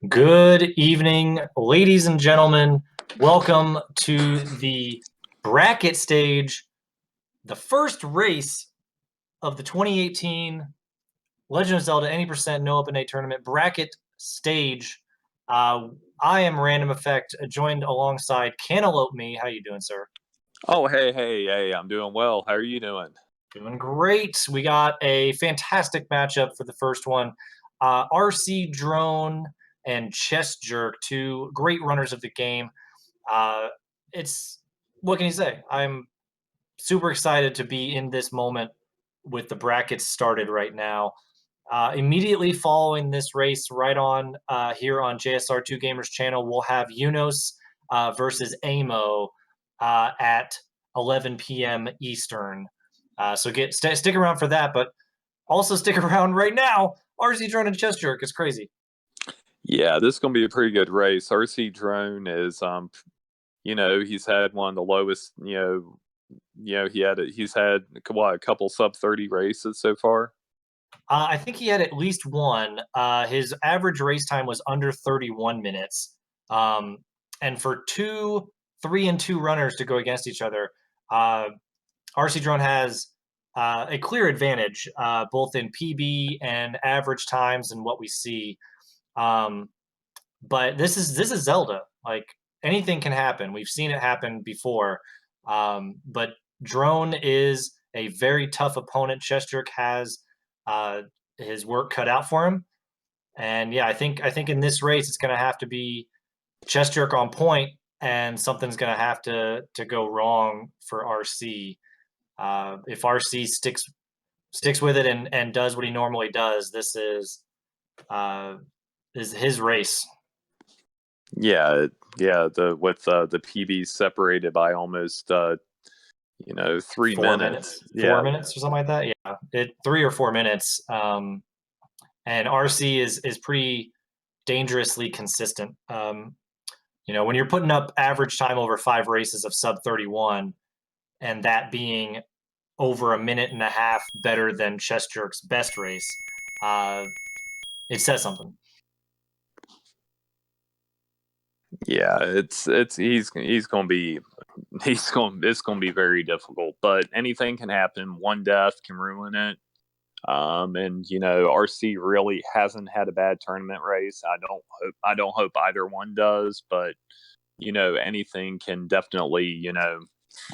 Good evening, ladies and gentlemen. Welcome to the bracket stage, the first race of the 2018 Legend of Zelda Any Percent No Open Day Tournament bracket stage. I am Random Effect, joined alongside Cantaloupe Me. How you doing, sir? Oh, hey, I'm doing well. How are you doing? Doing great. We got a fantastic matchup for the first one. rcdrone and Chessjerk, two great runners of the game. It's what can you say? I'm super excited to be in this moment with the brackets started right now. Immediately following this race, right on here on JSR2 Gamers channel, we'll have Unos versus Amo at 11 p.m. Eastern. So stick around for that, but also stick around right now. RC Drone and Chessjerk is crazy. Yeah, this is gonna be a pretty good race. RC Drone is, he's had one of the lowest, he's had what, a couple sub 30 races so far. I think he had at least one. His average race time was under 31 minutes. And for 3-2 runners to go against each other, RC Drone has a clear advantage, both in PB and average times and what we see. But this is Zelda. Like anything can happen. We've seen it happen before. But Drone is a very tough opponent. Chessjerk has his work cut out for him. And yeah, I think in this race it's going to have to be Chessjerk on point, and something's going to have to go wrong for RC. If RC sticks with it and does what he normally does, this is his race. Yeah, with the PB separated by almost 3 minutes. 4 minutes or something like that. Yeah, 3 or 4 minutes. And RC is pretty dangerously consistent. When you're putting up average time over 5 races of sub 31, and that being over a minute and a half better than Chessjerk's best race, it says something. Yeah, it's it's gonna be very difficult, but anything can happen. One death can ruin it. And RC really hasn't had a bad tournament race. I don't hope either one does, but anything can definitely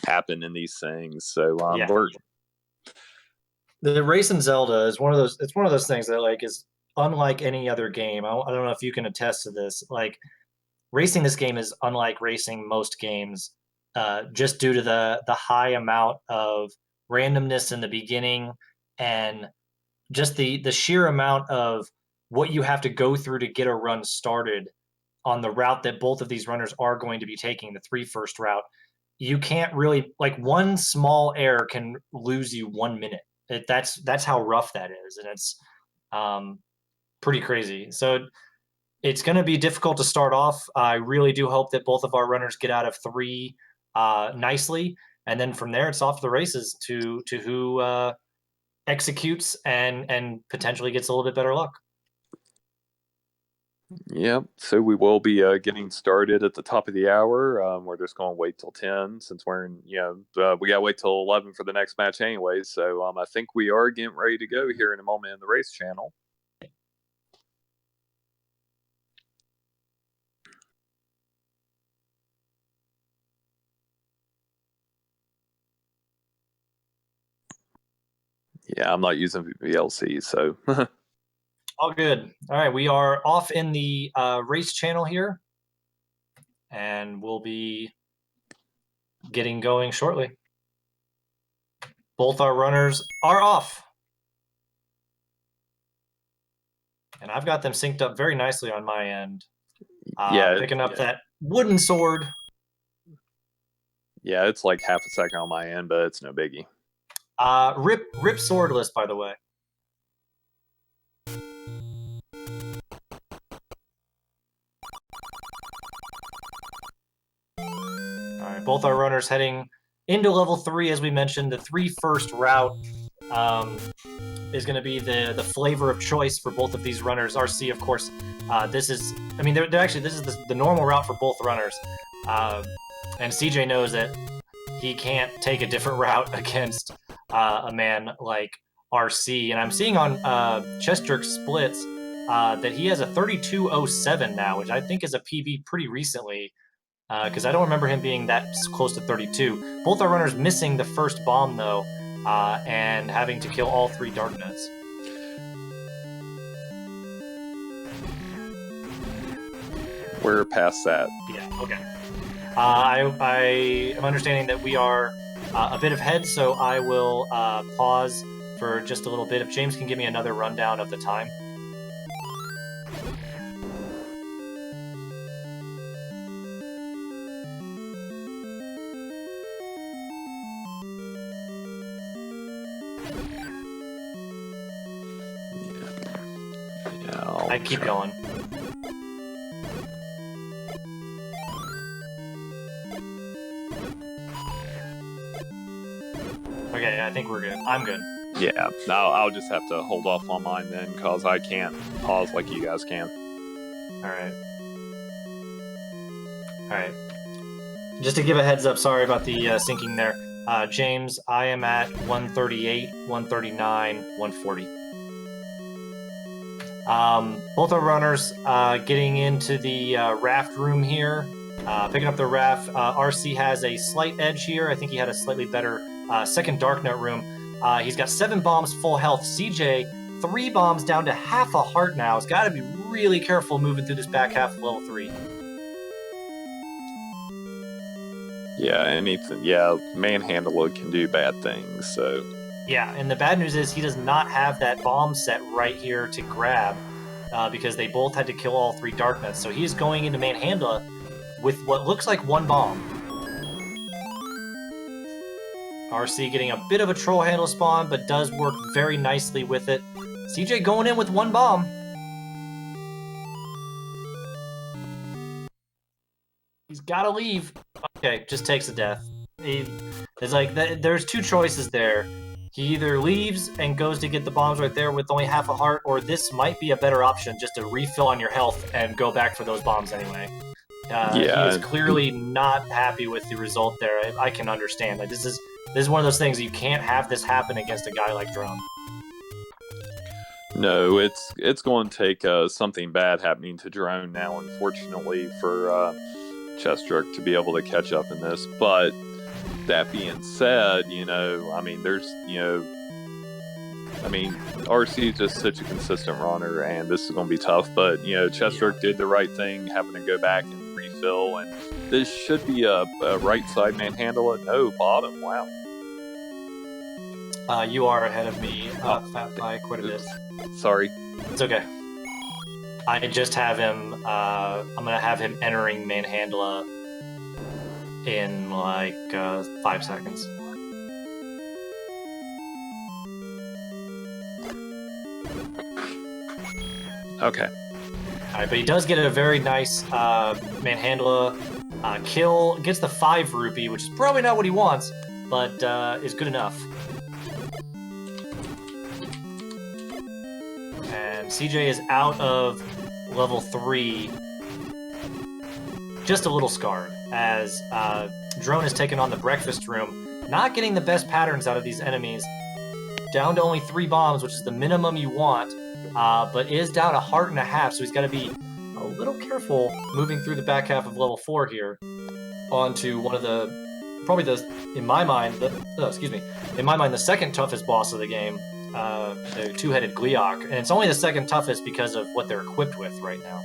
happen in these things. So Yeah. The race in Zelda is one of those. It's one of those things that is unlike any other game. I don't know if you can attest to this. Like racing this game is unlike racing most games, just due to the high amount of randomness in the beginning and just the sheer amount of what you have to go through to get a run started on the route that both of these runners are going to be taking, the 3-1 route. You can't really, like, one small error can lose you 1 minute. That's how rough that is, and it's pretty crazy. So it's going to be difficult to start off. I really do hope that both of our runners get out of 3 nicely, and then from there it's off to the races to who executes and potentially gets a little bit better luck. Yeah, so we will be getting started at the top of the hour. We're just going to wait till 10 since we're in, we got to wait till 11 for the next match anyway. So I think we are getting ready to go here in a moment in the race channel. Yeah, I'm not using VLC, so. All good. All right, we are off in the race channel here, and we'll be getting going shortly. Both our runners are off. And I've got them synced up very nicely on my end. Picking up that wooden sword. Yeah, it's like half a second on my end, but it's no biggie. Rip swordless, by the way. All right, both our runners heading into level 3, as we mentioned, the 3-1 route. is going to be the flavor of choice for both of these runners. RC, of course, this is, I mean, they're actually, this is the normal route for both runners. And CJ knows that he can't take a different route against a man like RC. And I'm seeing on Chessjerk splits that he has a 32.07 now, which I think is a PB pretty recently, because I don't remember him being that close to 32. Both our runners missing the first bomb, though, and having to kill all 3 Darknets. We're past that. Yeah, okay. I am understanding that we are a bit ahead, so I will pause for just a little bit. If James can give me another rundown of the time. Yeah, I keep going. Okay, I think we're good. I'm good. Yeah, I'll just have to hold off on mine then, because I can't pause like you guys can. Alright. Alright. Just to give a heads up, sorry about the syncing there. James, I am at 138, 139, 140. Both our runners getting into the raft room here, picking up the raft. RC has a slight edge here. I think he had a slightly better second Darknet room. He's got 7 bombs, full health. CJ, 3 bombs down to half a heart now. He's got to be really careful moving through this back half of level 3. Yeah, anything. Yeah, manhandler can do bad things, so... Yeah, and the bad news is he does not have that bomb set right here to grab, because they both had to kill all 3 Darknets. So he is going into Manhandla with what looks like 1 bomb. RC getting a bit of a troll handle spawn, but does work very nicely with it. CJ going in with 1 bomb. He's got to leave. Okay, just takes a death. It's like, there's 2 choices there. He either leaves and goes to get the bombs right there with only half a heart, or this might be a better option, just to refill on your health and go back for those bombs anyway. Yeah. He is clearly not happy with the result there. I can understand. Like, this is one of those things, you can't have this happen against a guy like Drone. No, it's going to take something bad happening to Drone now, unfortunately, for Chessjerk to be able to catch up in this. But that being said, I mean, RC is just such a consistent runner, and this is going to be tough. But, Chessjerk did the right thing, having to go back and refill, and this should be a right side manhandle. No, bottom, wow. You are ahead of me by quite a bit. Sorry. It's okay. I just have him, I'm going to have him entering Manhandla in like 5 seconds. Okay. Alright, but he does get a very nice Manhandla kill. Gets the 5 rupee, which is probably not what he wants, but is good enough. And CJ is out of level 3, just a little scarred, as Drone has taken on the breakfast room, not getting the best patterns out of these enemies. Down to only 3 bombs, which is the minimum you want, but is down a heart and a half, so he's got to be a little careful moving through the back half of level 4 here onto one of the, probably the, in my mind, the second toughest boss of the game, the 2-headed Gleeok, and it's only the second toughest because of what they're equipped with right now.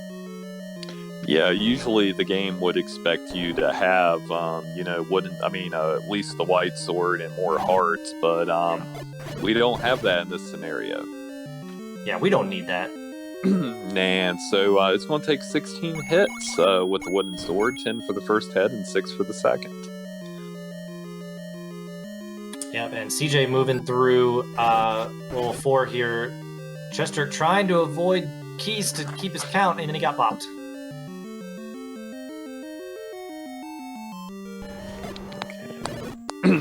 Yeah, usually the game would expect you to have, at least the white sword and more hearts, but we don't have that in this scenario. Yeah, we don't need that. And so it's going to take 16 hits with the wooden sword, 10 for the first head and 6 for the second. Yep, and CJ moving through level 4 here. Chessjerk trying to avoid keys to keep his count, and then he got bopped. Okay.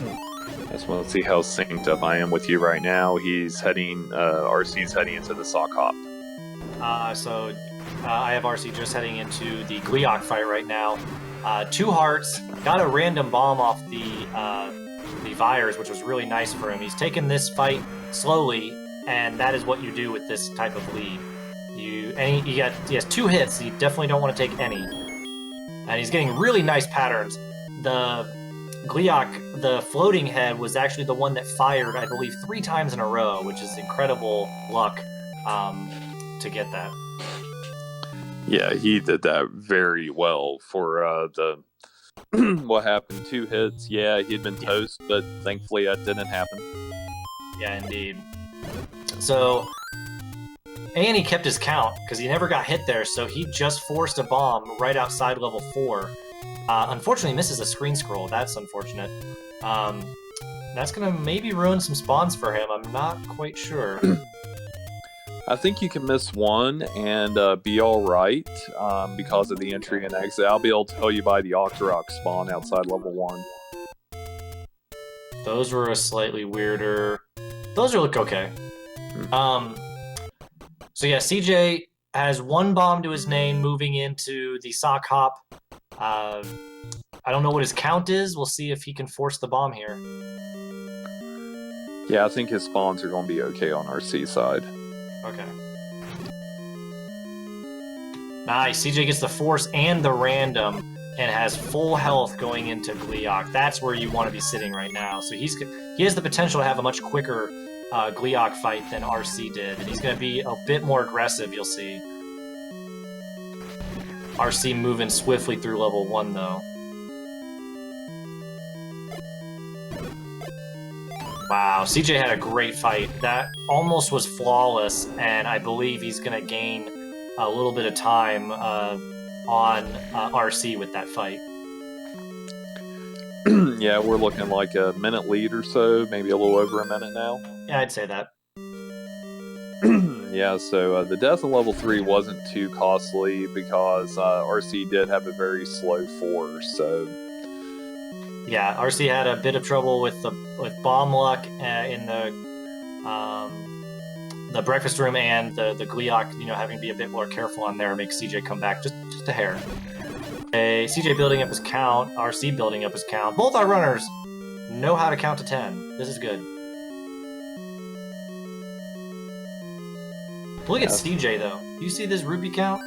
That's let's see how synced up I am with you right now. He's heading, RC's heading into the sock hop. So I have RC just heading into the Gleeok fight right now. 2 hearts, got a random bomb off the Vires, which was really nice for him. He's taken this fight slowly, and that is what you do with this type of lead. He has 2 hits. You definitely don't want to take any, and he's getting really nice patterns. The Gleeok, the floating head, was actually the one that fired, I believe, 3 times in a row, which is incredible luck to get that. Yeah, he did that very well for the what happened, 2 hits. Yeah, he'd been toast, but thankfully that didn't happen. Yeah, indeed. So, and he kept his count because he never got hit there, so he just forced a bomb right outside level 4. Unfortunately, misses a screen scroll. That's unfortunate. That's gonna maybe ruin some spawns for him. I'm not quite sure. I think you can miss one and be all right because of the entry and exit. I'll be able to tell you by the Octorok spawn outside level 1. Those were a slightly weirder. Those look okay. So yeah, CJ has 1 bomb to his name moving into the sock hop. I don't know what his count is. We'll see if he can force the bomb here. Yeah, I think his spawns are going to be okay on RC side. Okay. Nice. CJ gets the force and the random and has full health going into Gleeok. That's where you want to be sitting right now. So he has the potential to have a much quicker Gleeok fight than RC did, and he's going to be a bit more aggressive, you'll see. RC moving swiftly through level 1, though. Wow, CJ had a great fight. That almost was flawless, and I believe he's going to gain a little bit of time on RC with that fight. Yeah, we're looking like a minute lead or so, maybe a little over a minute now. Yeah, I'd say that. Yeah, so the death of level 3 wasn't too costly because RC did have a very slow 4, so... Yeah, RC had a bit of trouble with bomb luck in the breakfast room, and the Gleeok, having to be a bit more careful on there makes CJ come back just a hair. Okay, CJ building up his count, RC building up his count. Both our runners know how to count to 10. This is good. Look at CJ though. You see this rupee count?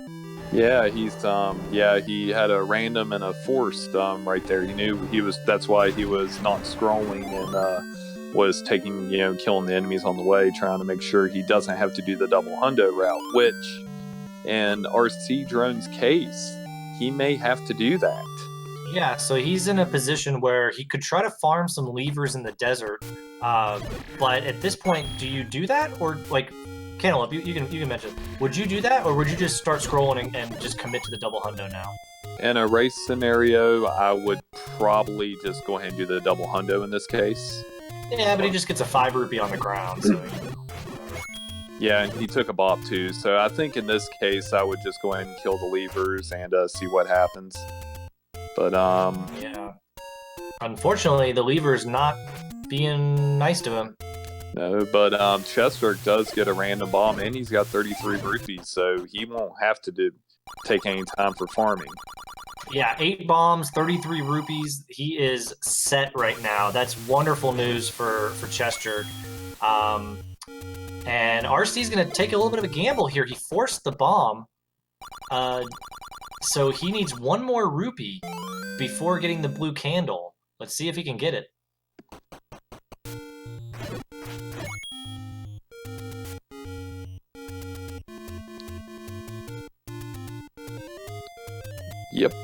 Yeah, he had a random and a forced right there. He knew that's why he was not scrolling and was taking, killing the enemies on the way, trying to make sure he doesn't have to do the double hundo route, which in rcdrone's case, he may have to do that. Yeah, so he's in a position where he could try to farm some levers in the desert, but at this point, do you do that? Or, Cantaloupe, you can mention, would you do that, or would you just start scrolling and just commit to the double hundo now? In a race scenario, I would probably just go ahead and do the double hundo in this case. Yeah, but he just gets a 5 rupee on the ground, so... Yeah, and he took a bop too, so I think in this case, I would just go ahead and kill the levers and see what happens. But, yeah. Unfortunately, the lever's not being nice to him. No, but Chessjerk does get a random bomb, and he's got 33 rupees, so he won't have to take any time for farming. Yeah, 8 bombs, 33 rupees. He is set right now. That's wonderful news for Chessjerk. And RC's going to take a little bit of a gamble here. He forced the bomb, so he needs 1 more rupee before getting the blue candle. Let's see if he can get it. Yep.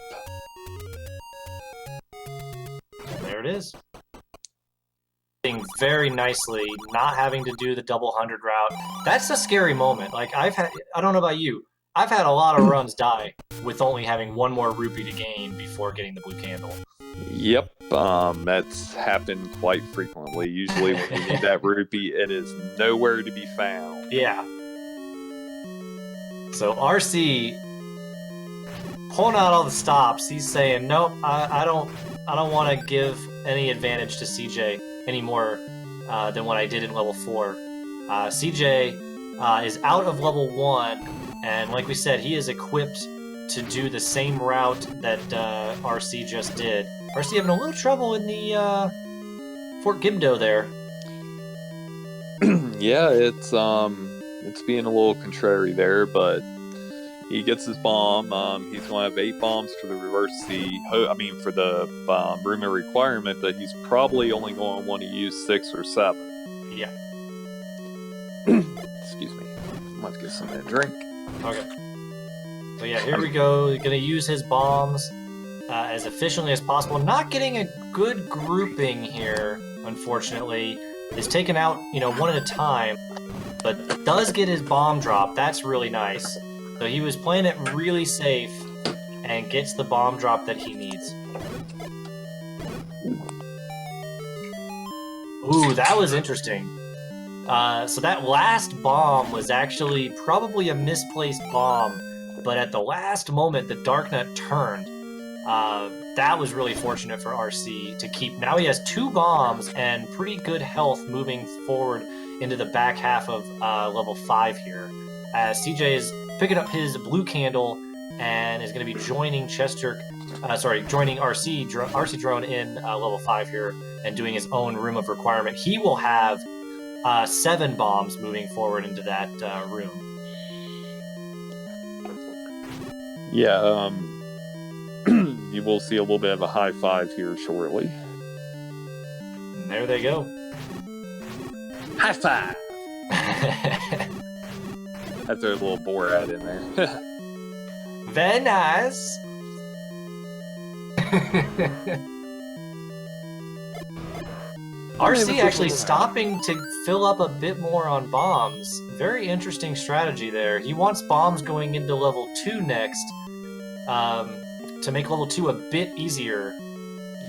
There it is. Very nicely, not having to do the double 100 route. That's a scary moment. I don't know about you, I've had a lot of runs die with only having 1 more rupee to gain before getting the blue candle. Yep, that's happened quite frequently. Usually when you need that rupee, it is nowhere to be found. Yeah. So RC pulling out all the stops. He's saying, nope, I don't want to give any advantage to CJ. any more than what I did in level 4. CJ is out of level 1, and like we said, he is equipped to do the same route that RC just did. RC having a little trouble in the Fort Gibdo there. Yeah, it's being a little contrary there, but he gets his bomb. He's going to have 8 bombs for the reverse for the rumor requirement, but he's probably only going to want to use 6 or 7. Yeah. Excuse me. I'm going to get something to drink. Okay. So yeah, here we go. Gonna use his bombs as efficiently as possible. Not getting a good grouping here, unfortunately. Is taken out, one at a time, but does get his bomb drop. That's really nice. So he was playing it really safe and gets the bomb drop that he needs. Ooh, that was interesting. So that last bomb was actually probably a misplaced bomb, but at the last moment, the Darknut turned. That was really fortunate for RC to keep. Now he has 2 bombs and pretty good health moving forward into the back half of level 5 here. As CJ is picking up his blue candle and is going to be joining joining RC Drone in level 5 here and doing his own room of requirement. He will have 7 bombs moving forward into that room. Yeah, you will see a little bit of a high five here shortly. And there they go. High five! That's a little Borat in there. Very nice. RC actually stopping to fill up a bit more on bombs. Very interesting strategy there. He wants bombs going into level 2 next to make level 2 a bit easier.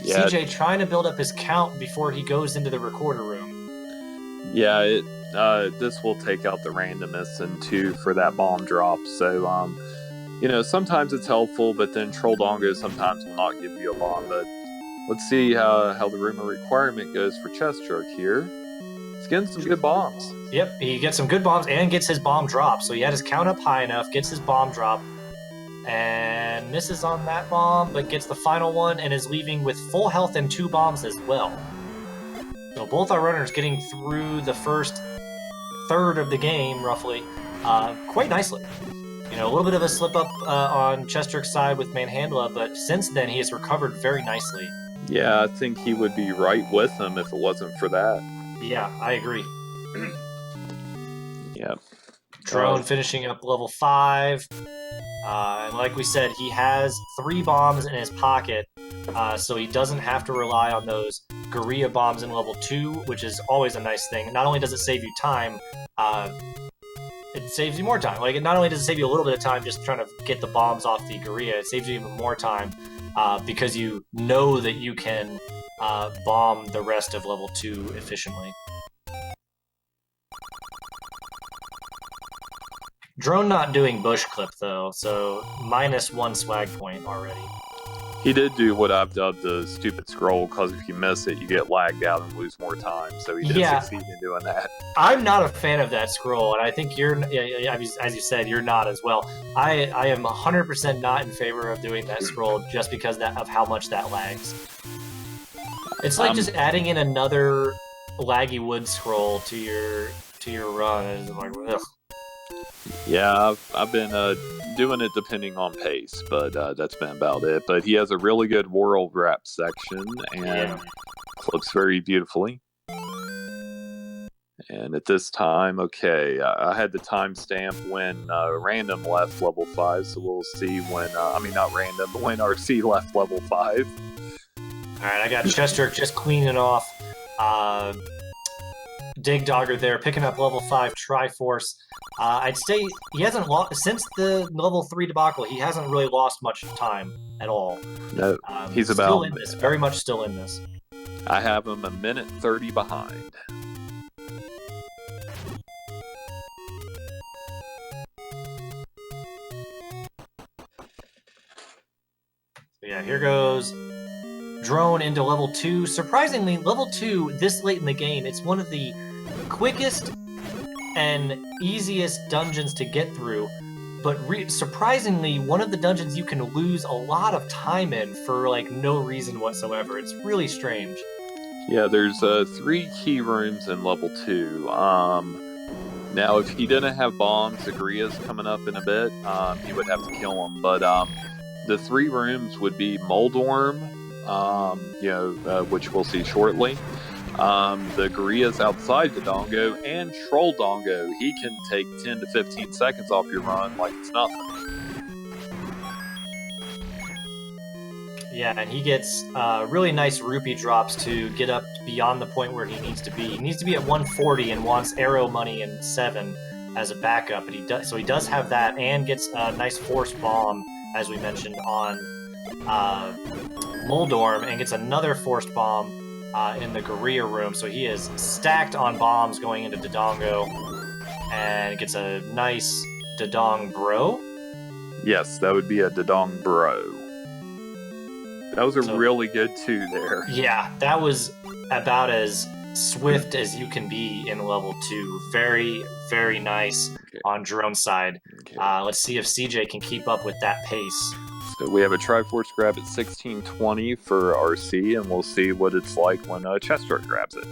Yeah. CJ trying to build up his count before he goes into the recorder room. Yeah, this will take out the randomness and 2 for that bomb drop. So, sometimes it's helpful, but then Troll Dongo sometimes will not give you a bomb. But let's see how the rumor requirement goes for Chessjerk here. He's getting some good bombs. Yep, he gets some good bombs and gets his bomb drop. So he had his count up high enough, gets his bomb drop, and misses on that bomb, but gets the final one and is leaving with full health and 2 bombs as well. So both our runners getting through the first third of the game, roughly, quite nicely. A little bit of a slip up on Chessjerk's side with Manhandla, but since then he has recovered very nicely. Yeah, I think he would be right with him if it wasn't for that. Yeah, I agree. Yep. Drone finishing up level 5. And like we said, he has 3 bombs in his pocket, so he doesn't have to rely on those Guerrilla bombs in level 2, which is always a nice thing. Not only does it save you time, it saves you more time. Like, not only does it save you a little bit of time just trying to get the bombs off the Guerrilla, it saves you even more time because you know that you can bomb the rest of level 2 efficiently. Drone not doing bush clip though, so -1 swag point already. He did do what I've dubbed the stupid scroll, because if you miss it, you get lagged out and lose more time. So he did succeed in doing that. I'm not a fan of that scroll, and I think you're, as you said, you're not as well. I am 100% not in favor of doing that scroll just because of how much that lags. It's like just adding in another laggy wood scroll to your run. It's like, ugh. Yeah, I've been doing it depending on pace, but that's been about it. But he has a really good world wrap section and clips very beautifully. And at this time, okay, I had the timestamp when Random left level 5, so we'll see when, not Random, but when RC left level 5. Alright, I got Chessjerk just cleaning off Dig Dogger there, picking up level 5 Triforce. I'd say he hasn't lost, since the level 3 debacle, he hasn't really lost much time at all. No, he's still in this, very much still in this. I have him a minute 30 behind. So yeah, here goes drone into level 2. Surprisingly, level 2, this late in the game, it's one of the quickest and easiest dungeons to get through, but surprisingly, one of the dungeons you can lose a lot of time in for like no reason whatsoever. It's really strange. Yeah, there's 3 key rooms in level 2. Now, if he didn't have bombs, Agria's coming up in a bit, he would have to kill him. But the 3 rooms would be Moldworm, which we'll see shortly. The Gorilla's outside the Dongo, and Troll Dongo. He can take 10 to 15 seconds off your run like it's nothing. Yeah, and he gets really nice rupee drops to get up beyond the point where he needs to be. He needs to be at 140 and wants arrow money and 7 as a backup, but he does have that, and gets a nice force bomb, as we mentioned, on Moldorm, and gets another forced bomb in the Gorilla room. So he is stacked on bombs going into Dodongo, and gets a nice Dodong Bro. Yes, that would be a Dodong Bro. That was a really good 2 there. Yeah, that was about as swift as you can be in level 2. Very, very nice on drone side. Okay. Let's see if CJ can keep up with that pace. So we have a Triforce grab at 1620 for RC, and we'll see what it's like when Chessjerk grabs it.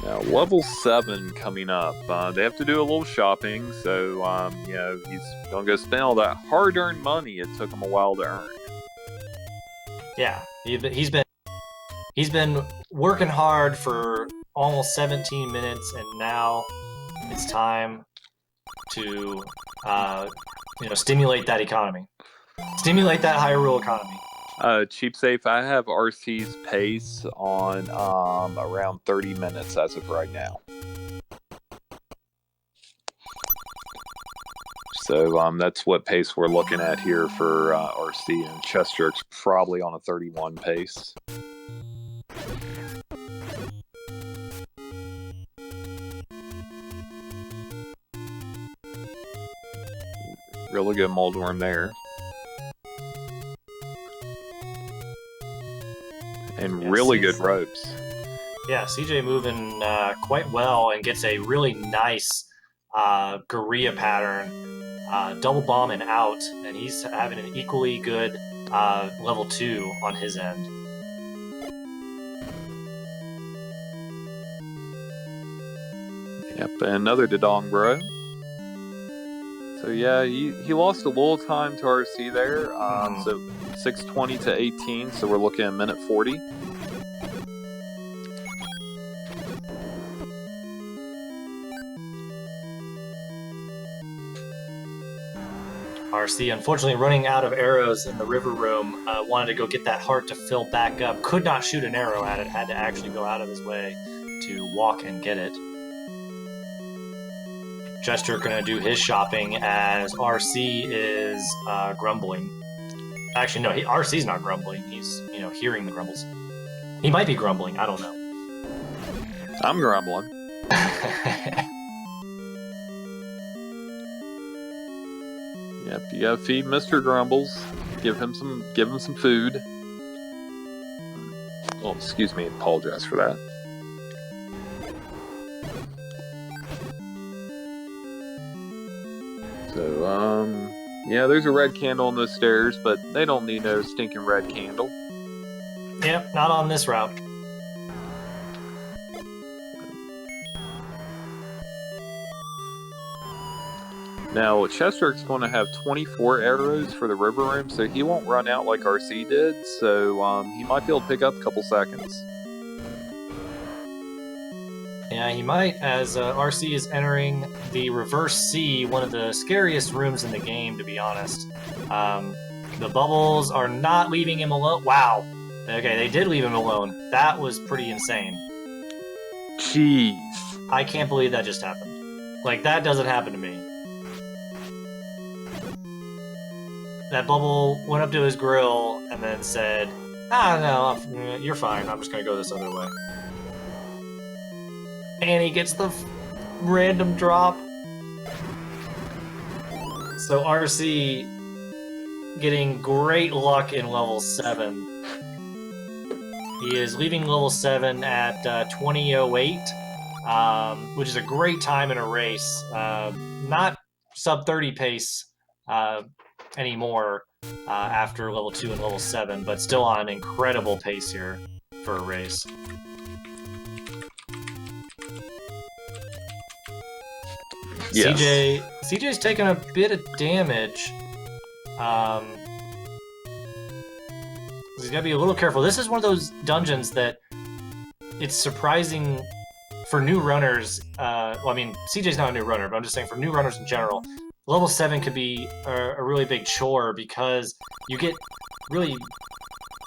Now, level 7 coming up. They have to do a little shopping, so he's gonna go spend all that hard-earned money it took him a while to earn. Yeah, he's been working hard for almost 17 minutes, and now it's time to stimulate that economy, stimulate that Hyrule economy. Cheap Safe, I have RC's pace on around 30 minutes as of right now. So that's what pace we're looking at here for RC, and Chessjerk's probably on a 31 pace. Really good Moldworm there. And really good ropes. Yeah, CJ moving quite well, and gets a really nice Gorilla pattern, double bomb and out, and he's having an equally good level 2 on his end. Yep, another Dodong Bro. So yeah, he lost a little time to RC there. So 620 to 18, so we're looking at minute 40. RC, unfortunately, running out of arrows in the river room, wanted to go get that heart to fill back up. Could not shoot an arrow at it, had to actually go out of his way to walk and get it. Chessjerk gonna do his shopping as RC is grumbling. Actually, no, RC's not grumbling. He's, hearing the grumbles. He might be grumbling. I don't know. I'm grumbling. Yep, you gotta feed Mr. Grumbles. Give him some food. Oh, excuse me. Apologize for that. So, yeah, there's a red candle on those stairs, but they don't need no stinking red candle. Yep, not on this route. Now, Chessjerk's going to have 24 arrows for the river room, so he won't run out like RC did, so he might be able to pick up a couple seconds. Yeah, he might, as RC is entering the reverse C, one of the scariest rooms in the game, to be honest. The bubbles are not leaving him alone. Wow. Okay, they did leave him alone. That was pretty insane. Jeez. I can't believe that just happened. Like, that doesn't happen to me. That bubble went up to his grill and then said, no, you're fine. I'm just going to go this other way. And he gets the random drop. So RC getting great luck in level 7. He is leaving level 7 at 20:08, which is a great time in a race. Not sub 30 pace anymore after level 2 and level 7, but still on an incredible pace here for a race. Yes. CJ's taking a bit of damage. He's got to be a little careful. This is one of those dungeons that it's surprising for new runners. Well, I mean, CJ's not a new runner, but I'm just saying for new runners in general, level 7 could be a really big chore because you get really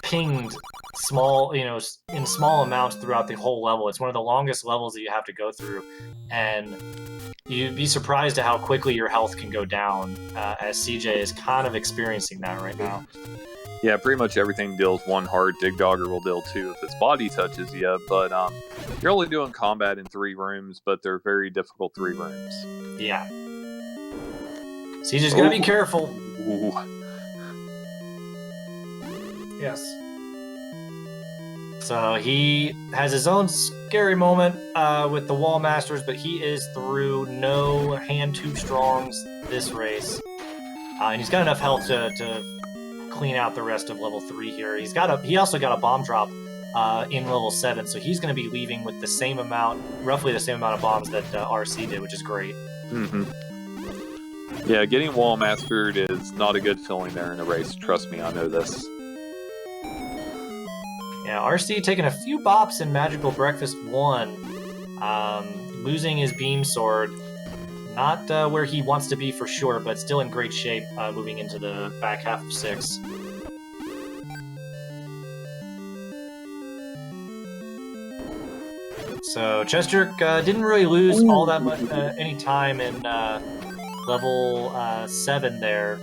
pinged in small amounts throughout the whole level. It's one of the longest levels that you have to go through, and you'd be surprised at how quickly your health can go down, as CJ is kind of experiencing that right now. Yeah, pretty much everything deals 1 heart. Dig Dogger will deal 2 if its body touches you, but you're only doing combat in 3 rooms, but they're very difficult 3 rooms. Yeah. CJ's gotta be careful. Ooh. Yes. So he has his own scary moment with the Wall Masters, but he is through no hand too strongs this race. And he's got enough health to clean out the rest of level 3 here. He also got a bomb drop in level 7, so he's going to be leaving with roughly the same amount of bombs that RC did, which is great. Mm-hmm. Yeah, getting wall mastered is not a good feeling there in a race. Trust me, I know this. Yeah, RC taking a few bops in Magical Breakfast 1, losing his beam sword. Not where he wants to be for sure, but still in great shape moving into the back half of 6. So Chessjerk didn't really lose all that much any time in level 7 there.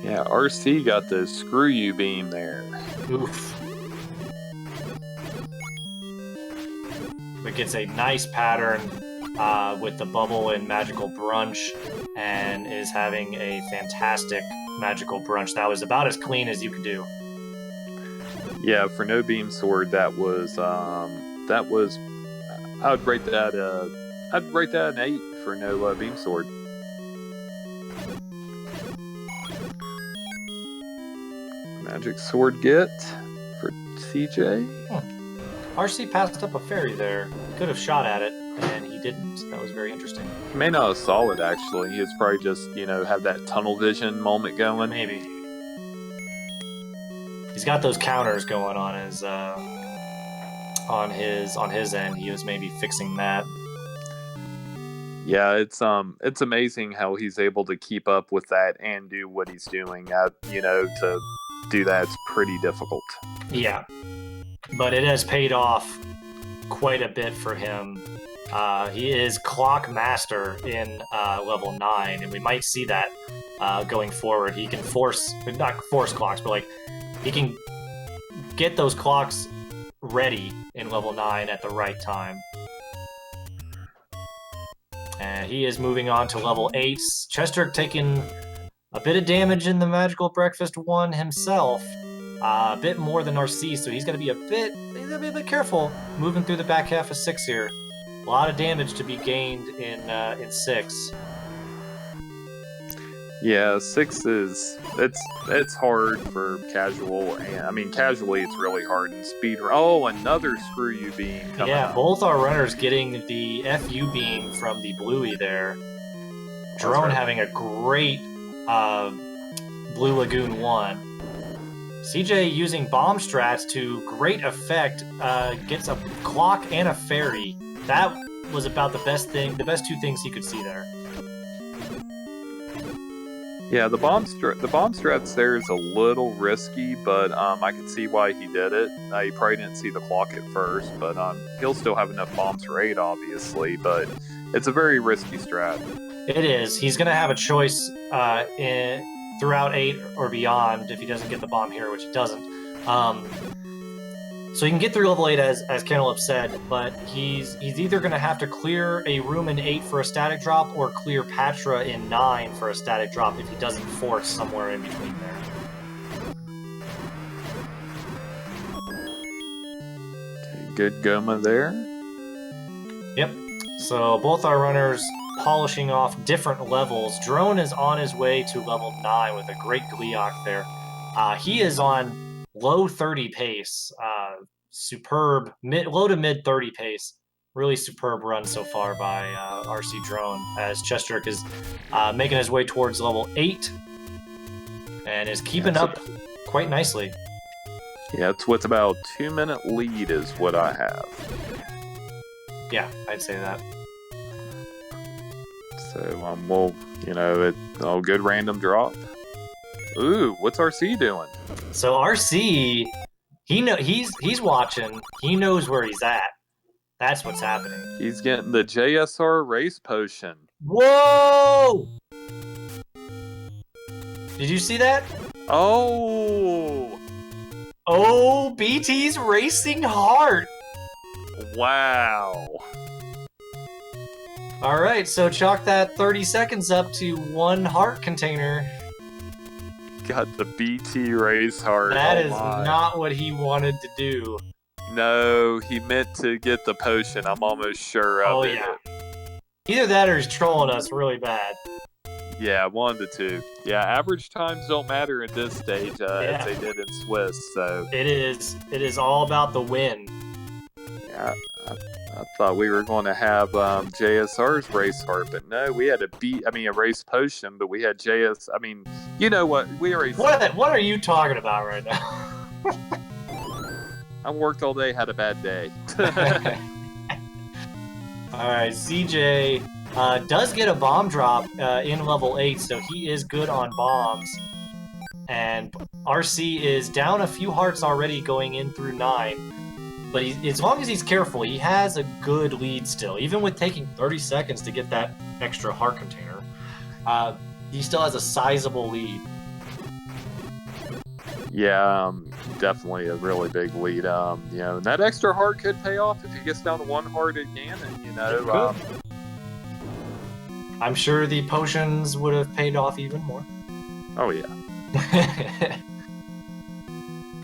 Yeah, RC got the screw you beam there. Oof. But gets a nice pattern with the bubble and magical brunch, and is having a fantastic magical brunch. That was about as clean as you could do. Yeah, for no beam sword, that was I'd rate that an 8 for no beam sword. Magic sword get for CJ. RC passed up a fairy there. He could have shot at it, and he didn't. That was very interesting. He may not have saw it, actually. He was probably just, have that tunnel vision moment going. Maybe. He's got those counters going on his end. He was maybe fixing that. Yeah, it's amazing how he's able to keep up with that and do what he's doing. To do that's pretty difficult. Yeah. But it has paid off quite a bit for him. He is Clock Master in level 9, and we might see that going forward. He can not force clocks, but he can get those clocks ready in level 9 at the right time. And he is moving on to level 8. Chessjerk taking a bit of damage in the Magical Breakfast 1 himself. A bit more than RC, so he's got to be a bit careful moving through the back half of 6 here. A lot of damage to be gained in 6. Yeah, 6 it's hard for casual, and casually it's really hard in speed. Oh, another screw you beam coming out. Both our runners getting the FU beam from the Bluey there. Drone having a great Blue Lagoon 1. CJ using bomb strats to great effect, gets a clock and a fairy. That was about the best 2 things he could see there. Yeah, the bomb strats there is a little risky, but I can see why he did it. He probably didn't see the clock at first, but he'll still have enough bombs for 8, obviously, but it's a very risky strat. It is. He's going to have a choice throughout 8 or beyond if he doesn't get the bomb here, which he doesn't. So he can get through level 8 as Cantaloupe said, but he's either going to have to clear a room in 8 for a static drop or clear Patra in 9 for a static drop if he doesn't force somewhere in between there. Good Goma there. Yep. So both our runners polishing off different levels. Drone is on his way to level 9 with a great Gleeok there. He is on low 30 pace. Superb, low to mid 30 pace. Really superb run so far by RC Drone, as Chessjerk is making his way towards level 8 and is keeping up quite nicely. Yeah, it's with about 2-minute lead is what I have. Yeah, I'd say that. So, we'll, good random drop. Ooh, what's RC doing? So RC, he's watching. He knows where he's at. That's what's happening. He's getting the JSR race potion. Whoa! Did you see that? Oh! Oh, BT's racing hard. Wow. All right, so chalk that 30 seconds up to 1 heart container. Got the BT race heart. That is not what he wanted to do. No, he meant to get the potion. I'm almost sure of it. Oh, yeah. Either that or he's trolling us really bad. Yeah, 1 of the 2. Yeah, average times don't matter at this stage as they did in Swiss. So it is all about the win. Yeah, I thought we were going to have JSR's race heart, but no, we had a race potion, but we had JS. I mean, you know what? What are you talking about right now? I worked all day, had a bad day. All right, CJ does get a bomb drop in level 8, so he is good on bombs. And RC is down a few hearts already going in through 9. But as long as he's careful, he has a good lead still. Even with taking 30 seconds to get that extra heart container, he still has a sizable lead. Yeah, definitely a really big lead. And that extra heart could pay off if he gets down to 1 heart again. And I'm sure the potions would have paid off even more. Oh yeah.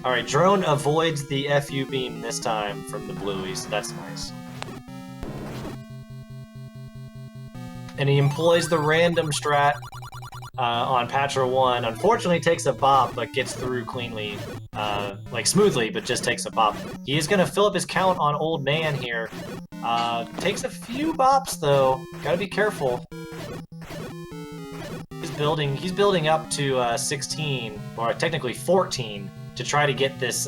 All right, Drone avoids the FU beam this time from the blueies. So that's nice. And he employs the random strat on Patra 1. Unfortunately, takes a bop, but gets through cleanly, smoothly, but just takes a bop. He is going to fill up his count on Old Man here. Takes a few bops, though. Gotta be careful. He's building up to 16, or technically 14, to try to get this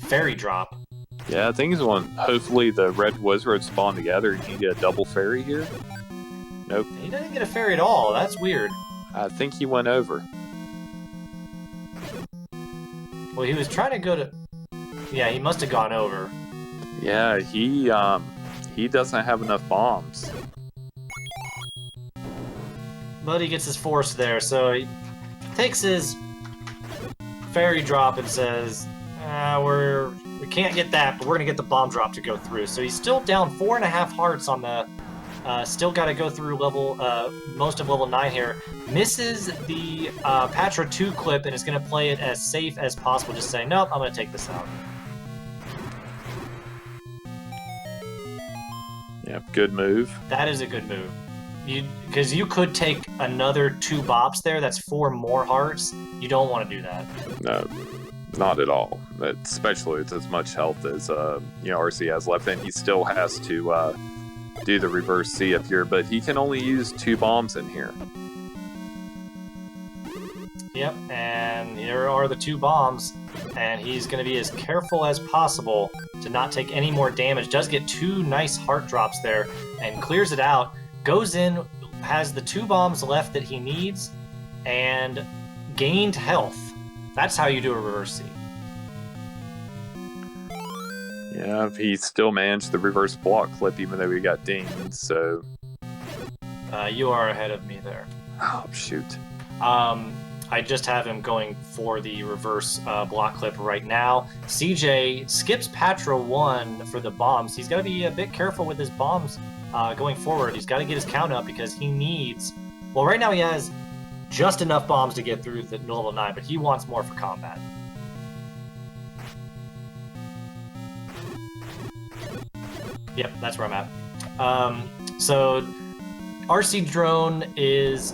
fairy drop. Yeah, I think he's one. Hopefully the red wizard spawn together and he get a double fairy here. Nope. He doesn't get a fairy at all. That's weird. I think he went over. Well, he was trying to go to... Yeah, he must have gone over. Yeah, he doesn't have enough bombs. But he gets his force there, so he takes his fairy drop and says, we can't get that, but we're gonna get the bomb drop to go through. So he's still down 4.5 hearts on the, still got to go through most of level 9 here. Misses the Patra 2 clip and is gonna play it as safe as possible, just saying, nope, I'm gonna take this out. Yeah, good move. That is a good move. Because you could take another 2 bops there, that's 4 more hearts. You don't want to do that. No, not at all. Especially with as much health as RC has left, and he still has to do the reverse C up here, but he can only use 2 bombs in here. Yep, and here are the 2 bombs, and he's going to be as careful as possible to not take any more damage. Does get 2 nice heart drops there, and clears it out. Goes in, has the 2 bombs left that he needs, and gained health. That's how you do a reverse C. Yeah, he still managed the reverse block clip even though he got dinged, so... You are ahead of me there. Oh, shoot. I just have him going for the reverse block clip right now. CJ skips Patra 1 for the bombs. He's got to be a bit careful with his bombs going forward. He's got to get his count up because he needs... Well, right now he has just enough bombs to get through the level 9, but he wants more for combat. Yep, that's where I'm at. So rcdrone is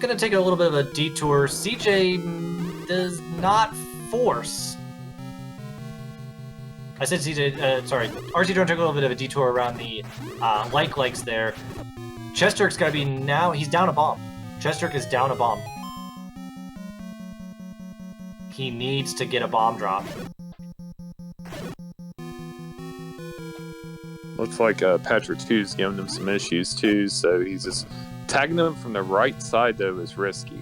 gonna take a little bit of a detour. CJ does not force. I said CJ, sorry. rcdrone took a little bit of a detour around the like legs there. Chessjerk's gotta be now, he's down a bomb. Chessjerk is down a bomb. He needs to get a bomb drop. Looks like Patrick 2's giving him some issues too, so he's just tagging them from the right side though is risky.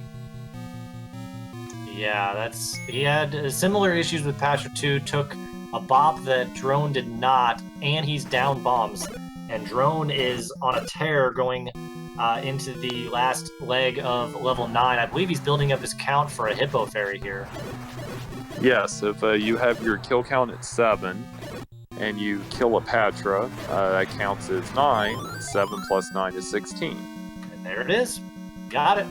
Yeah, he had similar issues with Patrick 2, took a bop that Drone did not, and he's down bombs. And Drone is on a tear going into the last leg of level 9. I believe he's building up his count for a Hippo Fairy here. Yes, if you have your kill count at 7, and you kill a Patra, that counts as 9. 7 plus 9 is 16. And there it is. Got it.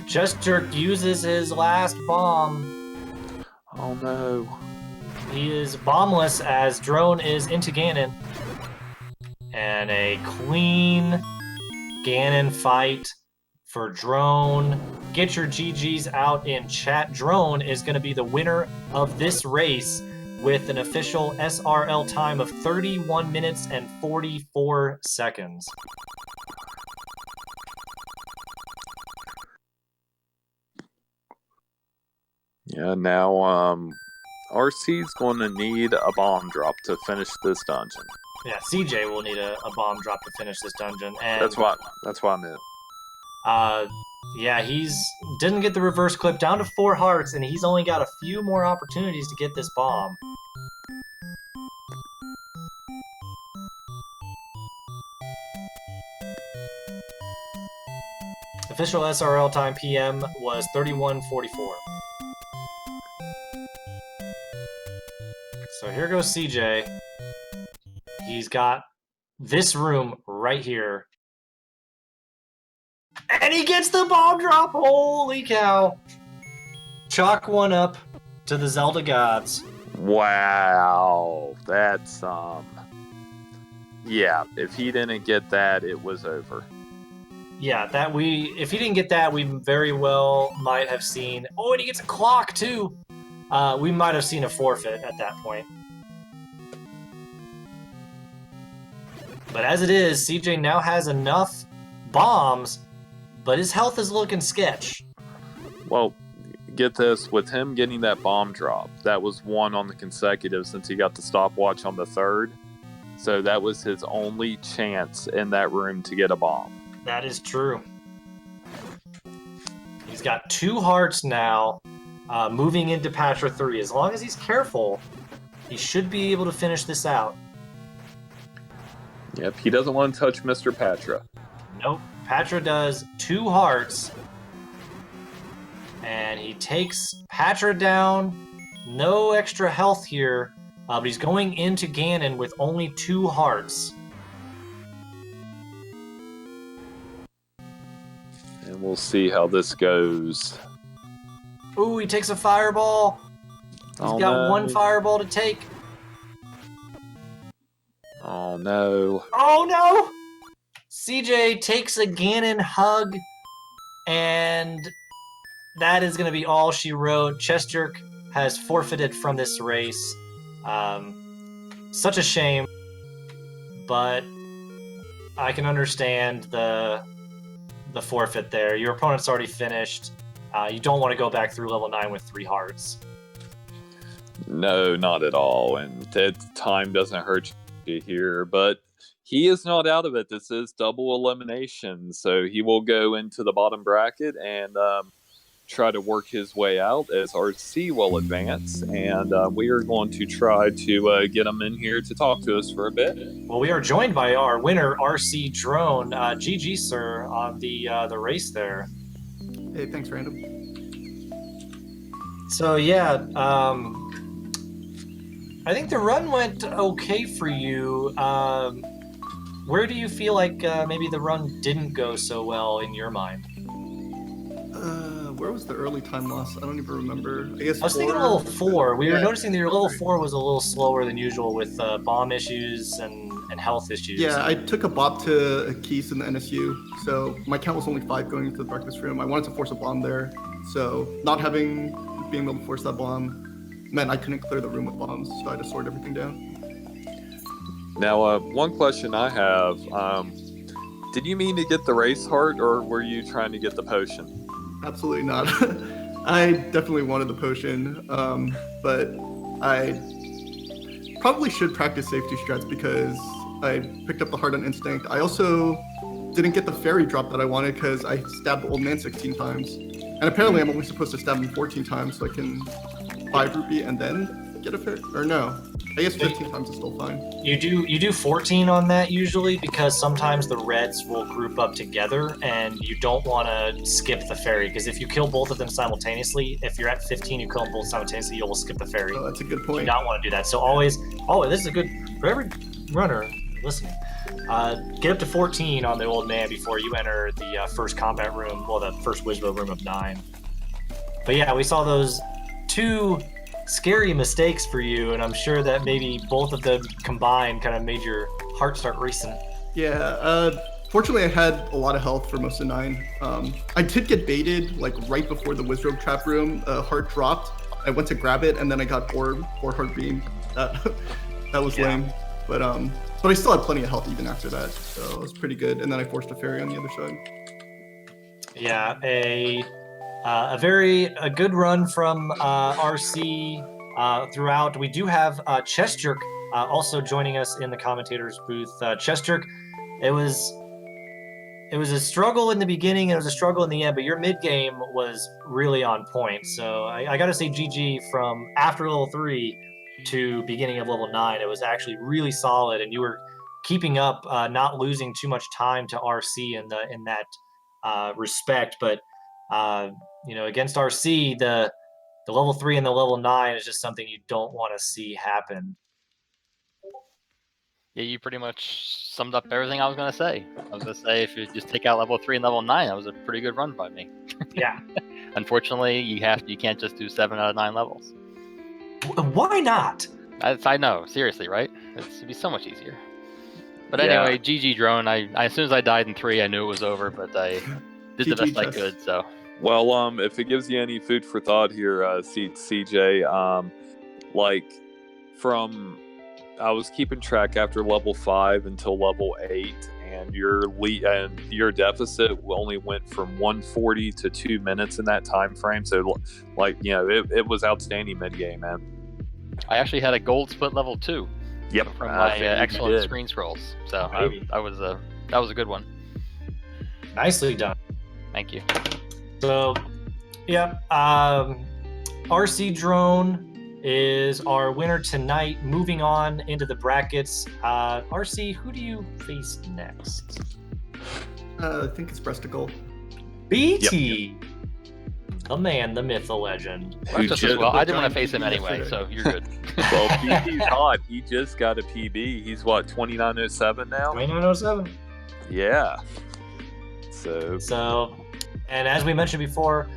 Chessjerk uses his last bomb. Oh no. He is bombless as Drone is into Ganon. And a clean Ganon fight for Drone. Get your GGs out in chat. Drone is going to be the winner of this race with an official SRL time of 31 minutes and 44 seconds. Yeah, now RC's going to need a bomb drop to finish this dungeon. Yeah, CJ will need a bomb drop to finish this dungeon. And that's what I meant. Yeah, didn't get the reverse clip, down to 4 hearts, and he's only got a few more opportunities to get this bomb. Official SRL time PM was 31:44. So here goes CJ. He's got this room right here. And he gets the bomb drop! Holy cow! Chalk one up to the Zelda gods. Wow, that's yeah, if he didn't get that, it was over. Yeah, if he didn't get that, we very well might have seen. Oh, and he gets a clock too. We might have seen a forfeit at that point. But as it is, CJ now has enough bombs, but his health is looking sketch. Well, get this, with him getting that bomb drop, that was 1 on the consecutive since he got the stopwatch on the 3rd. So that was his only chance in that room to get a bomb. That is true. He's got 2 hearts now, moving into Patra 3. As long as he's careful, he should be able to finish this out. Yep, he doesn't want to touch Mr. Patra. Nope. Patra does 2 hearts. And he takes Patra down. No extra health here. But he's going into Ganon with only 2 hearts. And we'll see how this goes. Ooh, he takes a fireball. He's got 1 fireball to take. Oh no. Oh no! CJ takes a Ganon hug, and that is going to be all she wrote. Chessjerk has forfeited from this race. Such a shame, but I can understand the forfeit there. Your opponent's already finished. You don't want to go back through level 9 with 3 hearts. No, not at all. And that time doesn't hurt you here, but he is not out of it. This is double elimination, so he will go into the bottom bracket and try to work his way out as RC will advance, and we are going to try to get him in here to talk to us for a bit. Well, we are joined by our winner, rcdrone. GG, sir, on the race there. Hey, thanks, Random. So, yeah, I think the run went okay for you. Where do you feel like maybe the run didn't go so well in your mind? Where was the early time loss? I don't even remember. I guess I was thinking four? level 4. We were Yeah. noticing that your level 4 was a little slower than usual with bomb issues and health issues. Yeah, I took a bop to Keys in the NSU, so my count was only 5 going into the breakfast room. I wanted to force a bomb there, so not being able to force that bomb meant I couldn't clear the room with bombs, so I had to sort everything down. Now, one question I have: did you mean to get the race heart, or were you trying to get the potion? Absolutely not. I definitely wanted the potion, but I probably should practice safety strats because I picked up the heart on instinct. I also didn't get the fairy drop that I wanted because I stabbed the old man 16 times. And apparently I'm only supposed to stab him 14 times so I can 5 rupee and then get a fairy. Or no, I guess 15 times is still fine. You do 14 on that usually because sometimes the reds will group up together and you don't want to skip the fairy because if you kill both of them simultaneously, if you're at 15, you kill them both simultaneously, you will skip the fairy. Oh, that's a good You point. do not want to do that. So always, this is a good, for every runner listening, get up to 14 on the old man before you enter the first combat room, well, the first Wizbo room of 9. But yeah, we saw those 2 scary mistakes for you, and I'm sure that maybe both of them combined kind of made your heart start racing. Yeah, fortunately I had a lot of health for most of 9. I did get baited like right before the Wizrobe trap room. Heart dropped. I went to grab it and then I got orb or heart beam. That was lame. But I still had plenty of health even after that, so it was pretty good. And then I forced a fairy on the other side. Yeah, a good run from RC throughout. We do have Chessjerk also joining us in the commentators booth. Chessjerk, it was a struggle in the beginning and it was a struggle in the end, but your mid game was really on point. So I got to say GG from after level 3 to beginning of level 9. It was actually really solid, and you were keeping up, not losing too much time to RC in that respect. But against RC, the level 3 and the level 9 is just something you don't want to see happen. Yeah, you pretty much summed up everything I was going to say. I was going to say if you just take out level 3 and level 9, that was a pretty good run by me. Yeah. Unfortunately, you can't just do 7 out of 9 levels. Why not? I know, seriously, right? It'd be so much easier. But anyway, GG drone. As soon as I died in 3, I knew it was over, but I did the best I could. So. Well, if it gives you any food for thought here, CJ, from I was keeping track after level 5 until level 8, and your deficit only went from 140 to 2 minutes in that time frame. So, it was outstanding mid game, man. I actually had a gold split level 2. Yep, from my excellent screen scrolls. So that was a good one. Nicely done. Thank you. So, yeah, RC Drone is our winner tonight. Moving on into the brackets. RC, who do you face next? I think it's Breasticle. BT. Yep. The man, the myth, the legend. I didn't want to face him anyway, so you're good. Well, BT's hot. He just got a PB. He's what, 2907 now? 2907. Yeah. So, and as we mentioned before,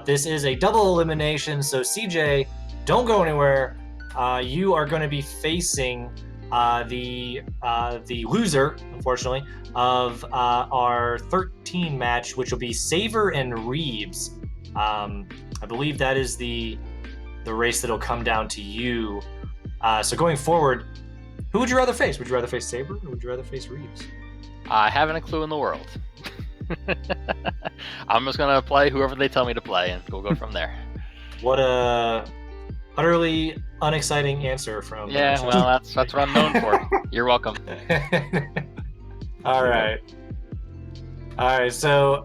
this is a double elimination. So CJ, don't go anywhere. You are going to be facing the loser, unfortunately, of our 13 match, which will be Saver and Reeves. I believe that is the race that'll come down to you. So going forward, who would you rather face? Would you rather face Saber or would you rather face Reeves? I haven't a clue in the world. I'm just gonna play whoever they tell me to play, and we'll go from there. What a utterly unexciting answer from. Yeah, well, that's what I'm known for. You're welcome. All right. So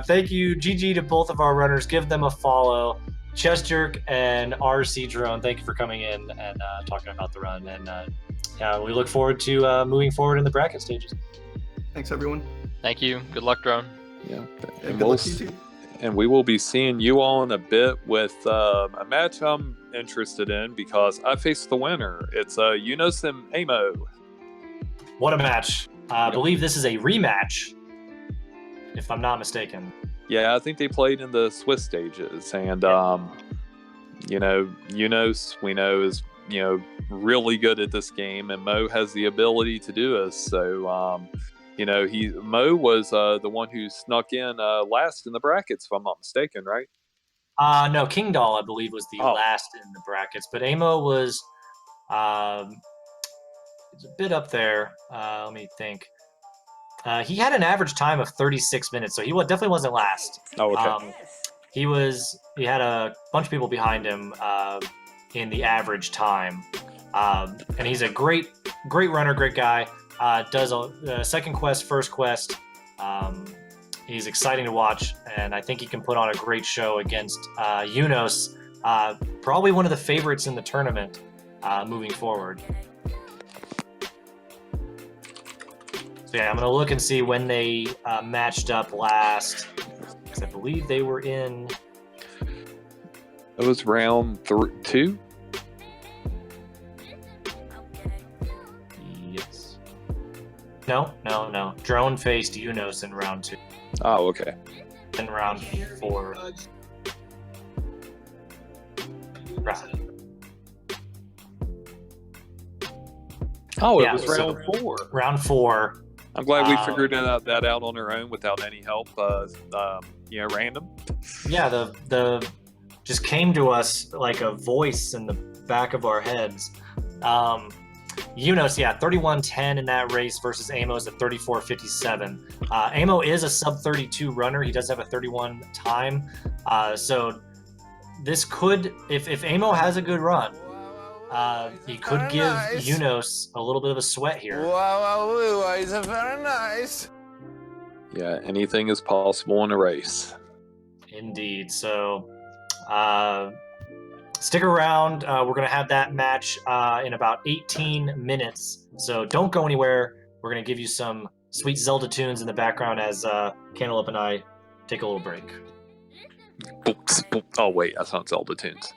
thank you, GG, to both of our runners. Give them a follow. Chessjerk and RC Drone, thank you for coming in and talking about the run. And we look forward to moving forward in the bracket stages. Thanks, everyone. Thank you. Good luck, Drone. Yeah. Good luck to you too. And we will be seeing you all in a bit with a match I'm interested in because I faced the winner. It's Yunus and Amo. What a match. I believe this is a rematch, if I'm not mistaken. Yeah, I think they played in the Swiss stages, and Yunus we know is really good at this game, and Mo has the ability to do this. So Mo was the one who snuck in last in the brackets, if I'm not mistaken, right? No, King Doll, I believe, was the Oh, last in the brackets, but Amo was it's a bit up there. Let me think. He had an average time of 36 minutes, so he definitely wasn't last. oh, okay. He had a bunch of people behind him in the average time, and he's a great runner, great guy. Does a second quest, first quest. He's exciting to watch, and I think he can put on a great show against Yunus, probably one of the favorites in the tournament moving forward. So yeah, I'm going to look and see when they matched up last, because I believe they were in... It was round 2? Yes. No. Drone faced Yunus in round 2. Oh, okay. In round 4. Oh, Yeah, it was round 4. Round 4. I'm glad we figured that out on our own without any help. Random. Yeah, the just came to us like a voice in the back of our heads. Yunus, 31:10 in that race versus Amos at 34:57. Amo is a sub 32 runner. He does have a 31 time. So this could, if Amo has a good run, he could give Yunus a little bit of a sweat here. Wow, it's very nice. Yeah, anything is possible in a race. Indeed. So stick around. We're going to have that match in about 18 minutes. So don't go anywhere. We're going to give you some sweet Zelda tunes in the background as Cantaloupe and I take a little break. Oh, wait, that's not Zelda tunes.